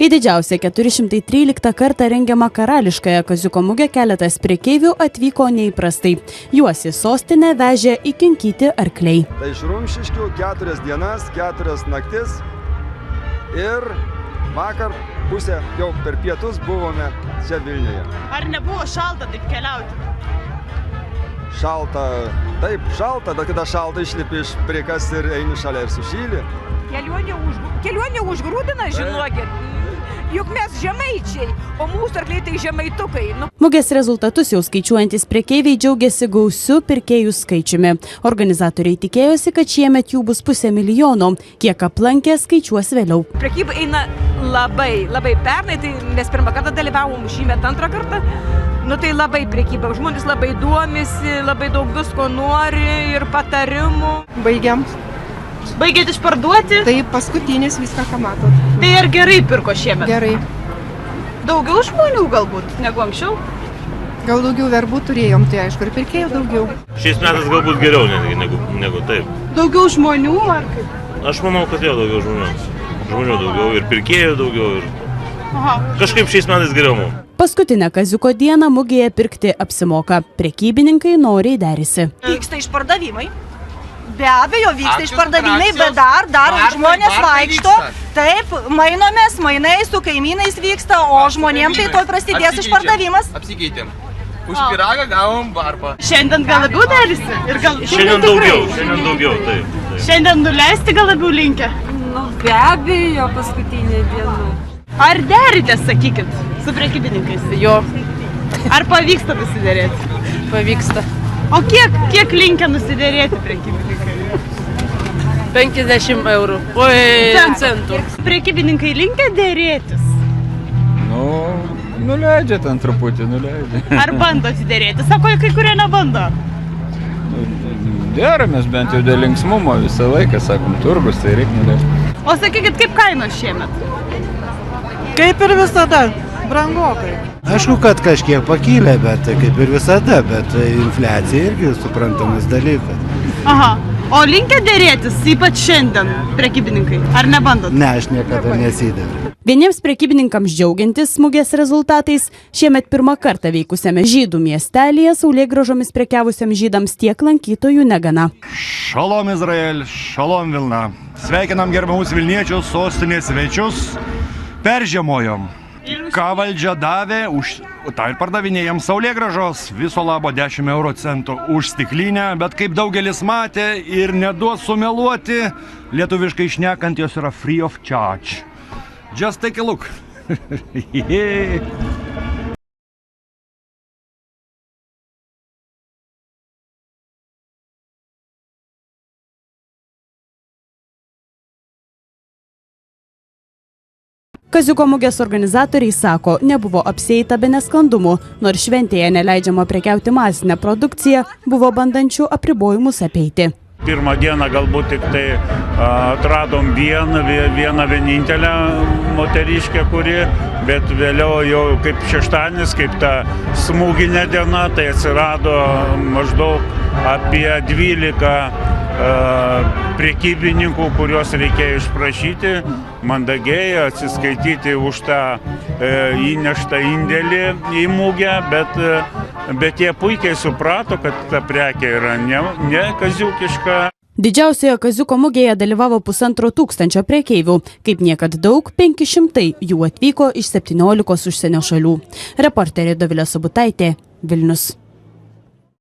Į didžiausią 413 kartą rengiamą karališkąją kaziuko mugę keletas prekeivių atvyko neįprastai. Juos į sostinę vežė įkinkyti arkliai. Tai iš Rumšiškių 4 dienas, 4 naktis ir vakar pusę jau per pietus buvome čia Vilniuje. Ar nebuvo šalta taip keliauti? Šalta, taip šalta, bet kada šalta išlipi iš priekas ir eini šalia ir sušyli. Kelionė užgrūdina, žinokit. Juk mes žemaičiai, o mūsų arkliai tai žemaitukai. Mugės rezultatus jau skaičiuojantis prekeiviai džiaugiasi gausiu pirkėjų skaičiumi. Organizatoriai tikėjosi, kad šiemet jų bus 500 000. Kiek aplankė, skaičiuos vėliau. Prekyba eina labai pernai, tai mes pirmą kartą dalyvavom, šįmet antrą kartą. Tai labai prekyba, žmonės labai domisi, labai daug visko nori ir patarimų. Baigiam. Baigėt išparduoti? Tai paskutinis viską, ką matot. Tai ar gerai pirko šiemet? Gerai. Daugiau žmonių galbūt negu anksčiau? Gal daugiau verbų turėjom, tai aišku, ir pirkėjų daugiau. Šiais metais galbūt geriau negu taip. Daugiau žmonių ar kaip? Aš manau, kad jau daugiau žmonių. Žmonių daugiau ir pirkėjų daugiau. Aha. Kažkaip šiais metais geriau mums. Paskutinę kaziuko dieną mugėje pirkti apsimoka. Prekybininkai noriai derisi. Vyksta išpardavimai. Be abejo, vyksta išpardavimai, bet dar žmonės vaikšto. Taip, mainomės, mainai su kaimynais vyksta, o žmonėms tai toj prasidės išpardavimas. Apsikeitėm. Už pyragą gavom varpą. Šiandien gal labiau derisi? Šiandien daugiau, taip. Šiandien nuleisti gal labiau linkę? Be abejo, paskutinė diena. Ar deritės, sakykit, su prekybininkais? Jo. Ar pavyksta nusiderėti? Pavyksta. O kiek linkę nusiderėti prekybininkai? 50 eurų. Centų. Prekybininkai linkę dėrėtis? Nuleidžia ten truputį, nuleidžia. Ar bando atsiderėti? Sako, kai kurie nebando. Deramės bent jau dėl linksmumo visą laiką, sakom, turgus, tai reikia nuleisti. O sakykit, kaip kainos šiemet? Kaip ir visada, brangokai. Aišku, kad kažkiek pakylė, bet kaip ir visada, bet infliacija irgi suprantamas dalykas. Aha. O linkę dėrėtis, ypač šiandien, prekybininkai? Ar nebandot? Ne, aš niekada nesidedu. Vieniems prekybininkams džiaugiantis mugės rezultatais, šiemet pirmą kartą veikusiame žydų miestelėje saulėgrąžomis prekiavusiam žydams tiek lankytojų negana. Šalom Izrael, šalom Vilna. Sveikinam gerbiamus Vilniečius, sostinės svečius. Peržemojom. Ką valdžia davė, tą ir pardavinėjom saulėgrąžos, viso labo 10 euro centų už stiklinę, bet kaip daugelis matė ir neduos sumeluoti, lietuviškai šnekant jos yra free of charge. Just take a look. Kaziuko mugės organizatoriai sako, nebuvo apsieita be nesklandumų, nors šventėje neleidžiama prekiauti masinę produkciją, buvo bandančių apribojimus apeiti. Pirmą dieną galbūt tik tai atradom vieną vienintelę moteriškę, bet vėliau jau kaip šeštadienis, kaip ta smūginė diena, tai atsirado maždaug apie 12 prekybininkų, kuriuos reikėjo išprašyti, mandagiai atsiskaityti už tą įneštą indėlį į mugę, bet jie puikiai suprato, kad ta prekė yra ne kaziukiška. Didžiausioje kaziuko mugėje dalyvavo 1500 prekeivių, kaip niekad daug, 500 jų atvyko iš 17 užsienio šalių. Reporterė Dovilė Sobutaitė, Vilnius.